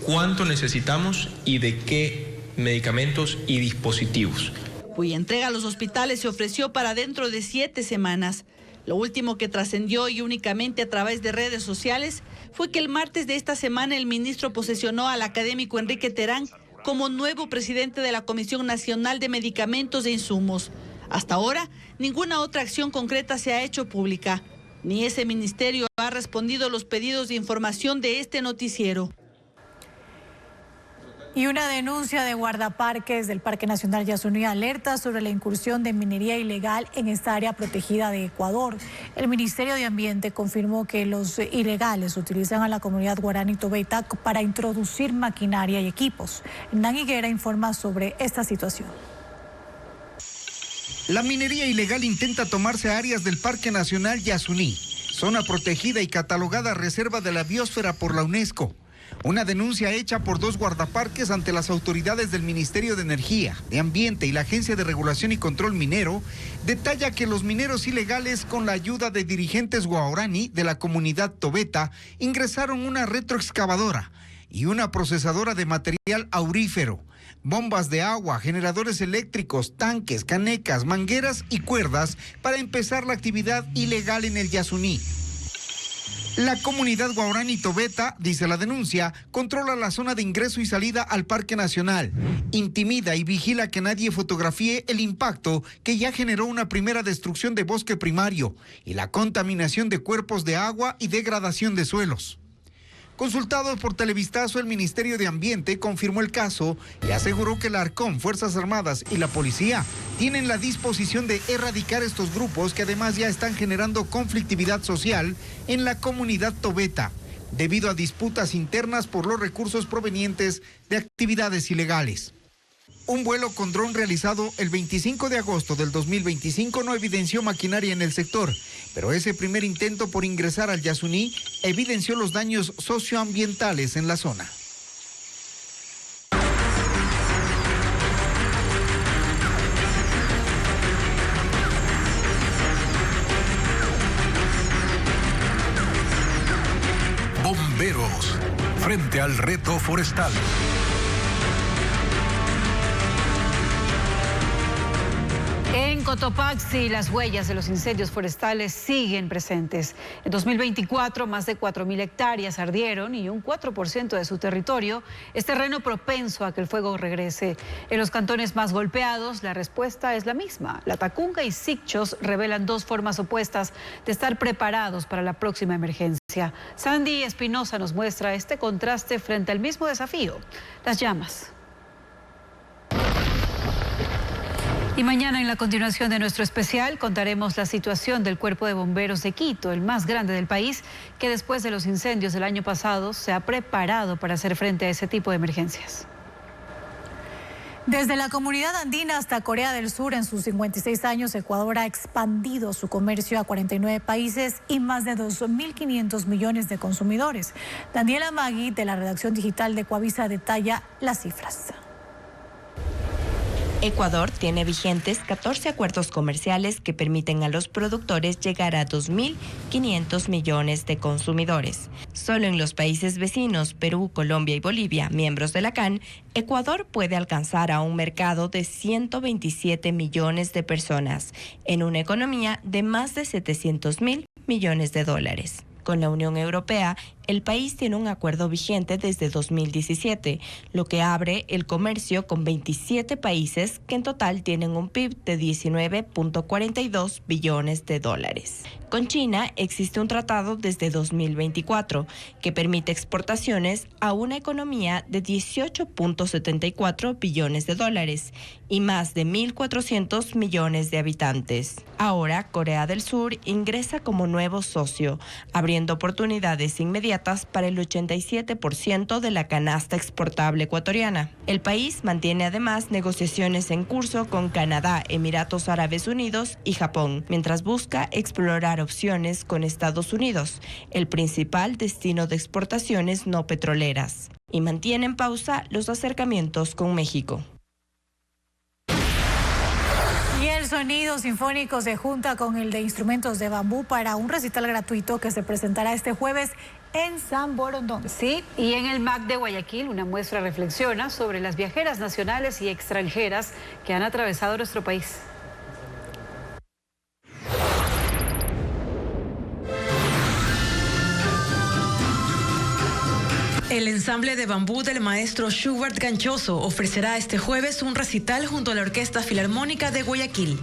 cuánto necesitamos y de qué medicamentos y dispositivos. Cuya entrega a los hospitales se ofreció para dentro de 7 semanas. Lo último que trascendió, y únicamente a través de redes sociales, fue que el martes de esta semana el ministro posesionó al académico Enrique Terán como nuevo presidente de la Comisión Nacional de Medicamentos e Insumos. Hasta ahora, ninguna otra acción concreta se ha hecho pública. Ni ese ministerio ha respondido a los pedidos de información de este noticiero. Y una denuncia de guardaparques del Parque Nacional Yasuní alerta sobre la incursión de minería ilegal en esta área protegida de Ecuador. El Ministerio de Ambiente confirmó que los ilegales utilizan a la comunidad guaraní Tobeita para introducir maquinaria y equipos. Hernán Higuera informa sobre esta situación. La minería ilegal intenta tomarse áreas del Parque Nacional Yasuní. zona protegida y catalogada reserva de la biosfera por la UNESCO. Una denuncia hecha por 2 guardaparques ante las autoridades del Ministerio de Energía, de Ambiente y la Agencia de Regulación y Control Minero detalla que los mineros ilegales, con la ayuda de dirigentes guaraní de la comunidad Tobeta, ingresaron una retroexcavadora y una procesadora de material aurífero, bombas de agua, generadores eléctricos, tanques, canecas, mangueras y cuerdas para empezar la actividad ilegal en el Yasuní. La comunidad guaraní Tobeta, dice la denuncia, controla la zona de ingreso y salida al Parque Nacional, intimida y vigila que nadie fotografíe el impacto que ya generó una primera destrucción de bosque primario y la contaminación de cuerpos de agua y degradación de suelos. Consultado por Televistazo, el Ministerio de Ambiente confirmó el caso y aseguró que la Arcom, Fuerzas Armadas y la Policía tienen la disposición de erradicar estos grupos que además ya están generando conflictividad social en la comunidad Tobeta, debido a disputas internas por los recursos provenientes de actividades ilegales. Un vuelo con dron realizado el 25 de agosto del 2025 no evidenció maquinaria en el sector, pero ese primer intento por ingresar al Yasuní evidenció los daños socioambientales en la zona. Bomberos, frente al reto forestal. En Cotopaxi, las huellas de los incendios forestales siguen presentes. En 2024, más de 4.000 hectáreas ardieron y un 4% de su territorio es terreno propenso a que el fuego regrese. En los cantones más golpeados, la respuesta es la misma. Latacunga y Sicchos revelan 2 formas opuestas de estar preparados para la próxima emergencia. Sandy Espinosa nos muestra este contraste frente al mismo desafío, las llamas. Y mañana, en la continuación de nuestro especial, contaremos la situación del Cuerpo de Bomberos de Quito, el más grande del país, que después de los incendios del año pasado se ha preparado para hacer frente a ese tipo de emergencias. Desde la comunidad andina hasta Corea del Sur, en sus 56 años, Ecuador ha expandido su comercio a 49 países y más de 2.500 millones de consumidores. Daniela Magui, de la redacción digital de Coavisa, detalla las cifras. Ecuador tiene vigentes 14 acuerdos comerciales que permiten a los productores llegar a 2.500 millones de consumidores. Solo en los países vecinos, Perú, Colombia y Bolivia, miembros de la CAN, Ecuador puede alcanzar a un mercado de 127 millones de personas, en una economía de más de 700.000 millones de dólares. Con la Unión Europea, el país tiene un acuerdo vigente desde 2017, lo que abre el comercio con 27 países que en total tienen un PIB de 19.42 billones de dólares. Con China existe un tratado desde 2024 que permite exportaciones a una economía de 18.74 billones de dólares y más de 1.400 millones de habitantes. Ahora, Corea del Sur ingresa como nuevo socio, abriendo oportunidades inmediatas para el 87% de la canasta exportable ecuatoriana. El país mantiene además negociaciones en curso con Canadá, Emiratos Árabes Unidos y Japón, mientras busca explorar opciones con Estados Unidos, el principal destino de exportaciones no petroleras, y mantiene en pausa los acercamientos con México. Y el sonido sinfónico se junta con el de instrumentos de bambú para un recital gratuito que se presentará este jueves en San Borondón. Sí, y en el MAC de Guayaquil, una muestra reflexiona sobre las viajeras nacionales y extranjeras que han atravesado nuestro país. El ensamble de bambú del maestro Schubert Ganchoso ofrecerá este jueves un recital junto a la Orquesta Filarmónica de Guayaquil.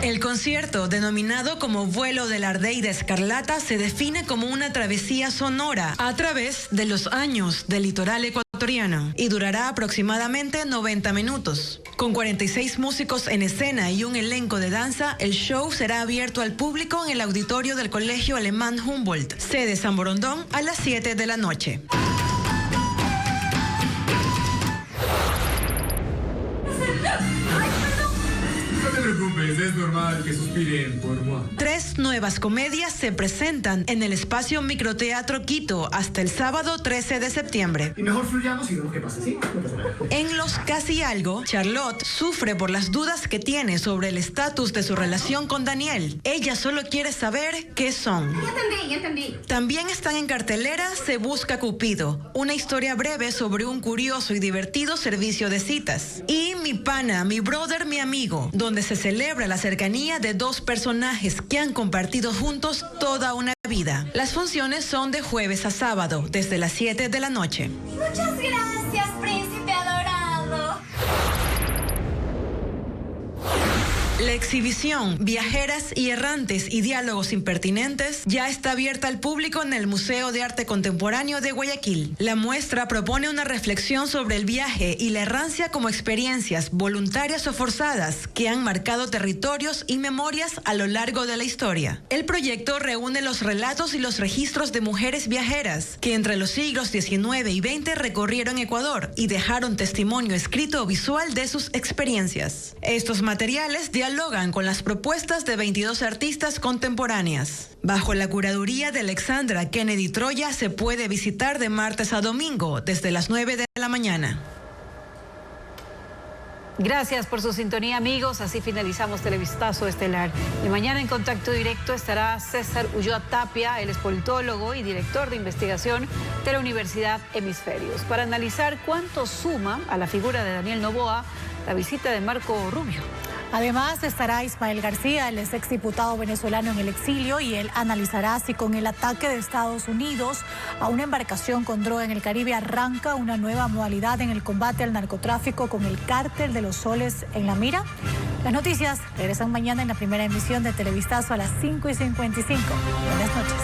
El concierto, denominado como Vuelo de la Ardeida Escarlata, se define como una travesía sonora a través de los años del litoral ecuatoriano y durará aproximadamente 90 minutos. Con 46 músicos en escena y un elenco de danza, el show será abierto al público en el auditorio del Colegio Alemán Humboldt, sede San Borondón, a las 7 de la noche. No te preocupes. preocupes, es normal que suspiren por moi. 3 nuevas comedias se presentan en el espacio Microteatro Quito hasta el sábado 13 de septiembre. Y mejor fluyamos y vemos qué pasa, ¿sí? En Los Casi Algo, Charlotte sufre por las dudas que tiene sobre el estatus de su relación con Daniel. Ella solo quiere saber qué son. Ya entendí. También están en cartelera Se Busca Cupido, una historia breve sobre un curioso y divertido servicio de citas. Y Mi Pana, Mi Brother, Mi Amigo, donde se celebra la cercanía de 2 personajes que han compartido juntos toda una vida. Las funciones son de jueves a sábado, desde las 7 de la noche. Muchas gracias, príncipe adorado. La exhibición Viajeras y Errantes y Diálogos Impertinentes ya está abierta al público en el Museo de Arte Contemporáneo de Guayaquil. La muestra propone una reflexión sobre el viaje y la errancia como experiencias voluntarias o forzadas que han marcado territorios y memorias a lo largo de la historia. El proyecto reúne los relatos y los registros de mujeres viajeras que entre los siglos XIX y XX recorrieron Ecuador y dejaron testimonio escrito o visual de sus experiencias. Estos materiales dialogan con las propuestas de 22 artistas contemporáneas. Bajo la curaduría de Alexandra Kennedy Troya se puede visitar de martes a domingo desde las 9 de la mañana. Gracias por su sintonía, amigos. Así finalizamos Televistazo Estelar. Y mañana en contacto directo estará César Ulloa Tapia, él es politólogo y director de investigación de la Universidad Hemisferios, para analizar cuánto suma a la figura de Daniel Noboa la visita de Marco Rubio. Además estará Ismael García, el exdiputado venezolano en el exilio, y él analizará si con el ataque de Estados Unidos a una embarcación con droga en el Caribe arranca una nueva modalidad en el combate al narcotráfico con el cártel de los soles en la mira. Las noticias regresan mañana en la primera emisión de Televistazo a las 5:55. Buenas noches.